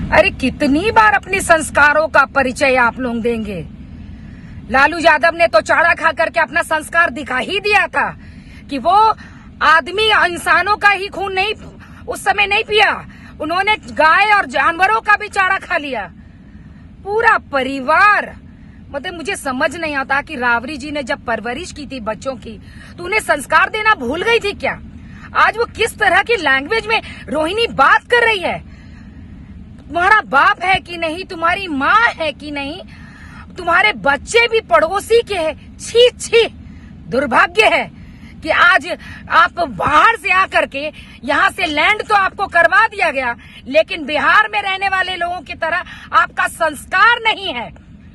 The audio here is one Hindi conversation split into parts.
अरे कितनी बार अपने संस्कारों का परिचय आप लोग देंगे। लालू यादव ने तो चारा खा करके अपना संस्कार दिखा ही दिया था कि वो आदमी इंसानों का ही खून नहीं उस समय नहीं पिया, उन्होंने गाय और जानवरों का भी चारा खा लिया, पूरा परिवार। मतलब मुझे समझ नहीं आता कि राबड़ी जी ने जब परवरिश की थी बच्चों की तो उन्हें संस्कार देना भूल गई थी क्या? आज वो किस तरह की लैंग्वेज में रोहिणी बात कर रही है। तुम्हारा बाप है कि नहीं, तुम्हारी माँ है कि नहीं, तुम्हारे बच्चे भी पड़ोसी के हैं। छी छी, दुर्भाग्य है कि आज आप बाहर से आकर के यहाँ से लैंड तो आपको करवा दिया गया, लेकिन बिहार में रहने वाले लोगों की तरह आपका संस्कार नहीं है।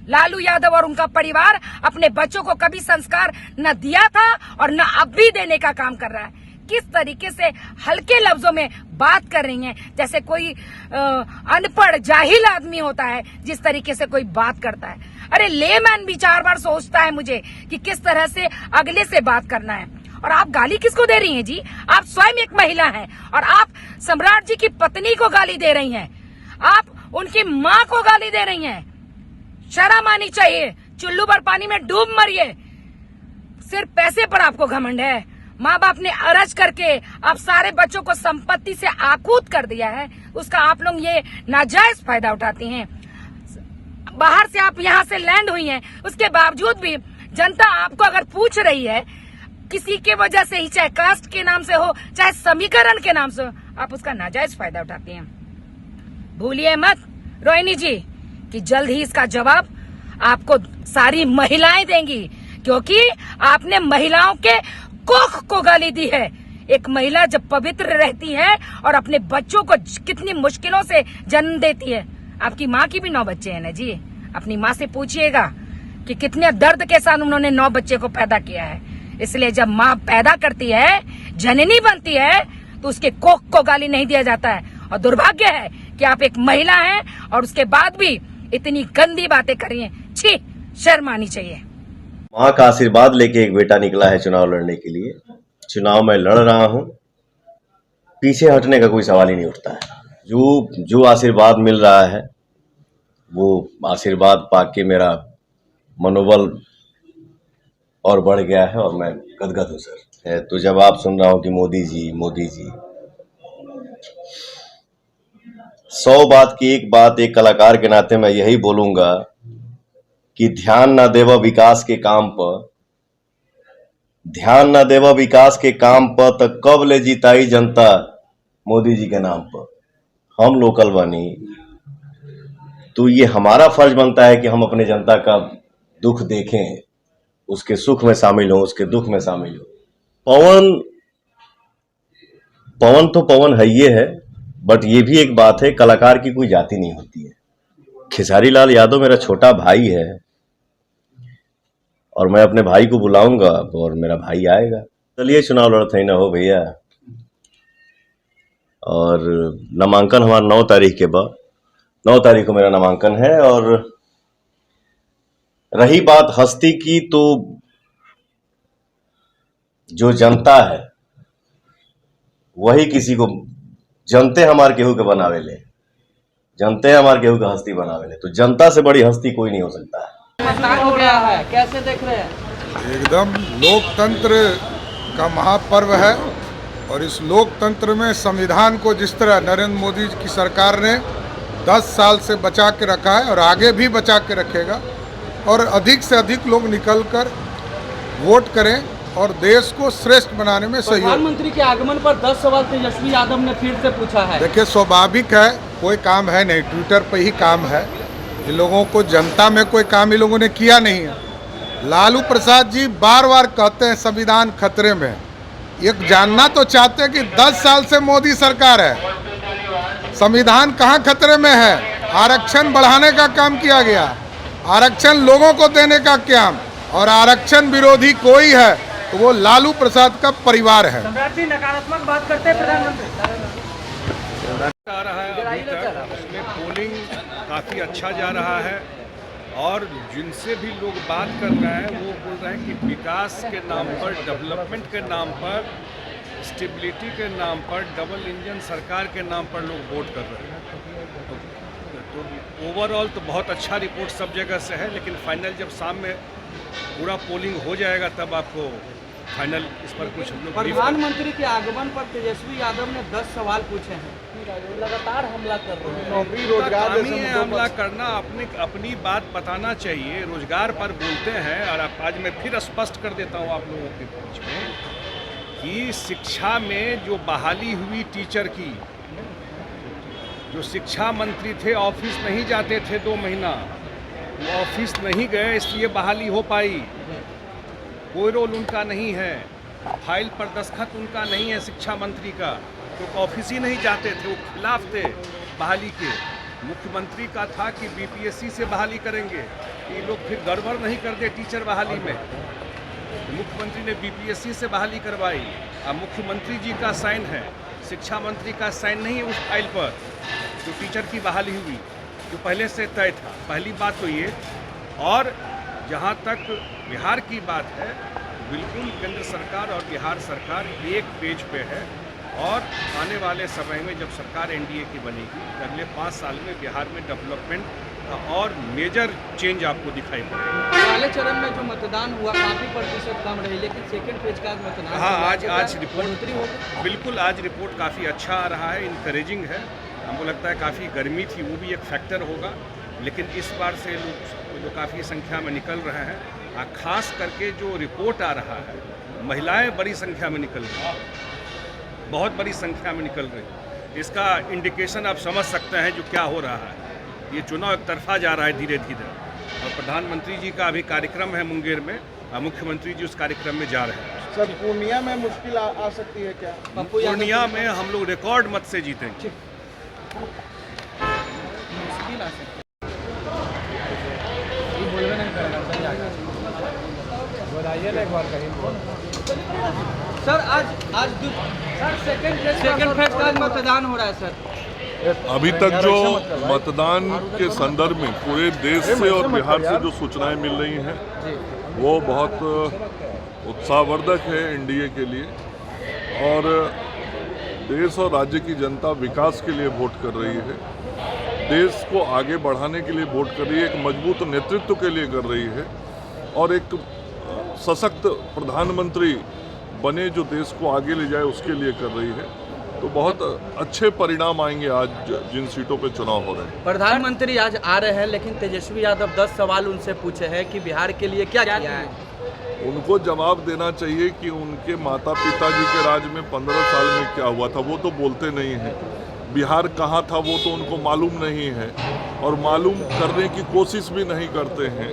लालू यादव और उनका परिवार अपने बच्चों को कभी संस्कार न दिया था और न अब भी देने का काम कर रहा है। किस तरीके से हल्के लफ्जों में बात कर रही हैं, जैसे कोई अनपढ़ जाहिल आदमी होता है जिस तरीके से कोई बात करता है। अरे लेमैन भी 4 बार सोचता है मुझे कि किस तरह से अगले से बात करना है। और आप गाली किसको दे रही हैं जी? आप स्वयं एक महिला हैं और आप सम्राट जी की पत्नी को गाली दे रही हैं, आप उनकी माँ को गाली दे रही हैं। शर्म आनी चाहिए। चुल्लू भर पानी में डूब मरिए। सिर्फ पैसे पर आपको घमंड है। माँ बाप ने अरज करके आप सारे बच्चों को संपत्ति से आकूत कर दिया है, उसका आप लोग ये नाजायज फायदा उठाती हैं। बाहर से आप यहाँ से लैंड हुई हैं, उसके बावजूद भी जनता आपको अगर पूछ रही है किसी के वजह से ही, चाहे कास्ट के नाम से हो चाहे समीकरण के नाम से हो, आप उसका नाजायज फायदा उठाती हैं। भूलिए मत रोहिणी जी कि जल्द ही इसका जवाब आपको सारी महिलाएं देंगी, क्योंकि आपने महिलाओं के कोख को गाली दी है। एक महिला जब पवित्र रहती है और अपने बच्चों को कितनी मुश्किलों से जन्म देती है। आपकी माँ की भी 9 बच्चे हैं ना जी, अपनी माँ से पूछिएगा कि कितने दर्द के साथ उन्होंने 9 बच्चे को पैदा किया है। इसलिए जब माँ पैदा करती है, जननी बनती है, तो उसके कोख को गाली नहीं दिया जाता है। और दुर्भाग्य है कि आप एक महिला हैं और उसके बाद भी इतनी गंदी बातें कर रही हैं। छी, शर्म आनी चाहिए। माँ का आशीर्वाद लेके एक बेटा निकला है चुनाव लड़ने के लिए। चुनाव में लड़ रहा हूँ, पीछे हटने का कोई सवाल ही नहीं उठता है। जो आशीर्वाद मिल रहा है वो आशीर्वाद पाके मेरा मनोबल और बढ़ गया है और मैं गदगद हूँ सर। तो जब आप सुन रहा हूँ कि मोदी जी 100 बात की एक बात, एक कलाकार के नाते मैं यही बोलूंगा कि ध्यान ना देवा विकास के काम पर, ध्यान ना देवा विकास के काम पर, तो कब ले जिताई जनता मोदी जी के नाम पर। हम लोकल बनी तो ये हमारा फर्ज बनता है कि हम अपने जनता का दुख देखें, उसके सुख में शामिल हो, उसके दुख में शामिल हो। पवन तो पवन है ये है, बट ये भी एक बात है, कलाकार की कोई जाति नहीं होती है। खेसारी लाल यादव मेरा छोटा भाई है और मैं अपने भाई को बुलाऊंगा और मेरा भाई आएगा। चलिए चुनाव लड़ते ही ना हो भैया। और नामांकन हमारा 9 तारीख के बाद, 9 तारीख को मेरा नामांकन है। और रही बात हस्ती की, तो जो जनता है वही किसी को, जनते हमार केहू के बनावे ले, जनते हमार केहू के हस्ती बनावे ले, तो जनता से बड़ी हस्ती कोई नहीं हो सकता है। हो गया है, कैसे देख रहे हैं? एकदम लोकतंत्र का महापर्व है और इस लोकतंत्र में संविधान को जिस तरह नरेंद्र मोदी की सरकार ने 10 साल से बचा के रखा है और आगे भी बचा के रखेगा, और अधिक से अधिक लोग निकलकर वोट करें और देश को श्रेष्ठ बनाने में सहयोग। प्रधानमंत्री के आगमन पर 10 सवाल तेजस्वी यादव ने फिर से पूछा है। देखिए, स्वाभाविक है, कोई काम है नहीं, ट्विटर पे ही काम है। इन लोगों को जनता में कोई काम इन लोगों ने किया नहीं है। लालू प्रसाद जी बार बार कहते हैं संविधान खतरे में। एक जानना तो चाहते हैं कि 10 साल से मोदी सरकार है, संविधान कहाँ खतरे में है? आरक्षण बढ़ाने का काम किया गया, आरक्षण लोगों को देने का काम, और आरक्षण विरोधी कोई है तो वो लालू प्रसाद का परिवार है। सम्राट जी नकारात्मक बात करते हैं प्रधानमंत्री। आ रहा है अभी तक उसमें पोलिंग काफ़ी अच्छा जा रहा है और जिनसे भी लोग बात कर रहे हैं वो बोल रहे हैं कि विकास के नाम पर, डेवलपमेंट के नाम पर, स्टेबिलिटी के नाम पर, डबल इंजन सरकार के नाम पर लोग वोट कर रहे हैं। तो तो ओवरऑल तो बहुत अच्छा रिपोर्ट सब जगह से है, लेकिन फाइनल जब शाम में पूरा पोलिंग हो जाएगा तब आपको फाइनल इस पर कुछ हम लोग brief प्रधानमंत्री के आगमन पर तेजस्वी यादव ने 10 सवाल पूछे हैं। लगातार हमला कर रहे हैं। नौकरी उनका रोजगार काम ही जैसे है मुद्दों हमला पर करना, अपनी बात बताना चाहिए। रोजगार पर बोलते हैं, और आज मैं फिर स्पष्ट कर देता हूँ आप लोगों के बीच में कि शिक्षा में जो बहाली हुई टीचर की, जो शिक्षा मंत्री थे ऑफिस नहीं जाते थे 2 महीना, वो ऑफिस नहीं गए इसलिए बहाली हो पाई। कोई रोल उनका नहीं है, फाइल पर दस्तखत उनका नहीं है शिक्षा मंत्री का, तो ऑफिस ही नहीं जाते थे, वो खिलाफ थे बहाली के। मुख्यमंत्री का था कि बीपीएससी से बहाली करेंगे, ये लोग फिर गड़बड़ नहीं कर दे टीचर बहाली में। तो मुख्यमंत्री ने बीपीएससी से बहाली करवाई। अब मुख्यमंत्री जी का साइन है, शिक्षा मंत्री का साइन नहीं है उस फाइल पर जो टीचर की बहाली हुई, जो पहले से तय था। पहली बात तो ये। और जहाँ तक बिहार की बात है, बिल्कुल केंद्र सरकार और बिहार सरकार एक पेज पे है, और आने वाले समय में जब सरकार एनडीए की बनेगी, अगले 5 साल में बिहार में डेवलपमेंट का और मेजर चेंज आपको दिखाई पड़ेगा। पहले चरण में जो मतदान हुआ काफी प्रतिशत कम रही, लेकिन सेकंड फेज का मतदान हाँ, हुआ, आज रिपोर्ट बढ़ोतरी होगी। बिल्कुल आज रिपोर्ट काफ़ी अच्छा आ रहा है, इनकरेजिंग है। हमको लगता है काफ़ी गर्मी थी, वो भी एक फैक्टर होगा, लेकिन इस बार से लोग जो काफ़ी संख्या में निकल रहे हैं, खास करके जो रिपोर्ट आ रहा है, महिलाएं बड़ी संख्या में निकल रही हैं, बहुत बड़ी संख्या में निकल रही है। इसका इंडिकेशन आप समझ सकते हैं जो क्या हो रहा है। ये चुनाव एक तरफा जा रहा है धीरे धीरे, और प्रधानमंत्री जी का अभी कार्यक्रम है मुंगेर में, और मुख्यमंत्री जी उस कार्यक्रम में जा रहे हैं। सर पूर्णिया में मुश्किल आ सकती है क्या? पूर्णिया में हम लोग रिकॉर्ड मत से जीतेंगे। मुश्किल आ सकती है। ये बोलवे नहीं करेगा, सही आएगा। बताइए ना एक बार कहीं। सर आज सर सेकंड फेज का मतदान हो रहा है सर। अभी तक जो मतदान के संदर्भ में पूरे देश से और बिहार से जो सूचनाएं मिल रही हैं वो बहुत उत्साहवर्धक है एनडीए के लिए, और देश और राज्य की जनता विकास के लिए वोट कर रही है, देश को आगे बढ़ाने के लिए वोट कर रही है, एक मजबूत नेतृत्व के लिए कर रही है, और एक सशक्त प्रधानमंत्री बने जो देश को आगे ले जाए उसके लिए कर रही है। तो बहुत अच्छे परिणाम आएंगे आज जिन सीटों पे चुनाव हो रहे हैं। प्रधानमंत्री आज आ रहे हैं, लेकिन तेजस्वी यादव 10 सवाल उनसे पूछे हैं कि बिहार के लिए क्या किया है। उनको जवाब देना चाहिए कि उनके माता पिताजी के राज में 15 साल में क्या हुआ था, वो तो बोलते नहीं हैं। बिहार कहाँ था वो तो उनको मालूम नहीं है, और मालूम करने की कोशिश भी नहीं करते हैं।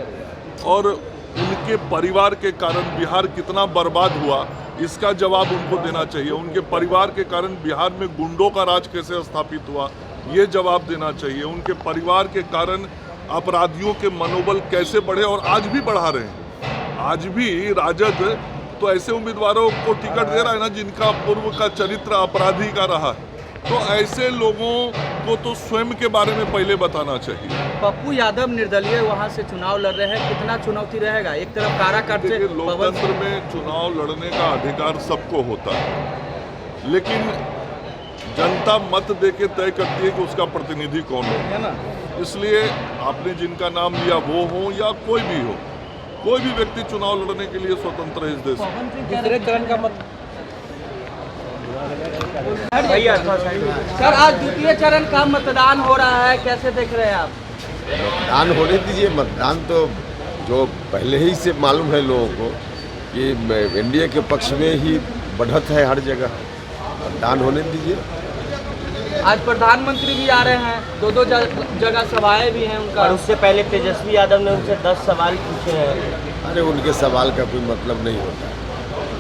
और उनके परिवार के कारण बिहार कितना बर्बाद हुआ इसका जवाब उनको देना चाहिए। उनके परिवार के कारण बिहार में गुंडों का राज कैसे स्थापित हुआ ये जवाब देना चाहिए। उनके परिवार के कारण अपराधियों के मनोबल कैसे बढ़े, और आज भी बढ़ा रहे हैं। आज भी राजद तो ऐसे उम्मीदवारों को टिकट दे रहा है ना जिनका पूर्व का चरित्र अपराधी का रहा है, तो ऐसे लोगों को तो स्वयं के बारे में पहले बताना चाहिए। पप्पू यादव निर्दलीय वहां से चुनाव लड़ रहे हैं, कितना चुनौती रहेगा? एक तरफ काराकाट से लोकतंत्र में चुनाव लड़ने का अधिकार सबको होता है, लेकिन जनता मत देके तय करती है कि उसका प्रतिनिधि कौन है ना। इसलिए आपने जिनका नाम लिया वो हो या कोई भी हो, कोई भी व्यक्ति चुनाव लड़ने के लिए स्वतंत्र है इस देश में। दूसरे चरण का मत सर, आज द्वितीय चरण का मतदान हो रहा है, कैसे देख रहे हैं आप? मतदान होने दीजिए। मतदान तो जो पहले ही से मालूम है लोगों को कि एनडीए के पक्ष में ही बढ़त है हर जगह। मतदान होने दीजिए। आज प्रधानमंत्री भी आ रहे हैं, दो जगह सभाएं भी हैं उनका। और उससे पहले तेजस्वी यादव ने उनसे 10 सवाल पूछे हैं। अरे उनके सवाल का कोई मतलब नहीं होता।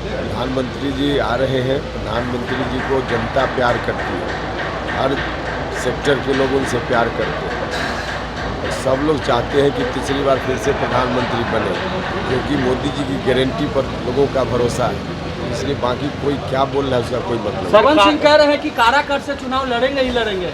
प्रधानमंत्री जी आ रहे हैं, प्रधानमंत्री जी को जनता प्यार करती है, हर सेक्टर के लोग उनसे प्यार करते हैं, और सब लोग चाहते हैं कि तीसरी बार फिर से प्रधानमंत्री बने, क्योंकि मोदी जी की गारंटी पर लोगों का भरोसा है। इसलिए बाकी कोई क्या बोल रहा है उसका कोई मतलब नहीं। पवन सिंह कह रहे हैं कि काराकाट से चुनाव लड़ेंगे ही लड़ेंगे।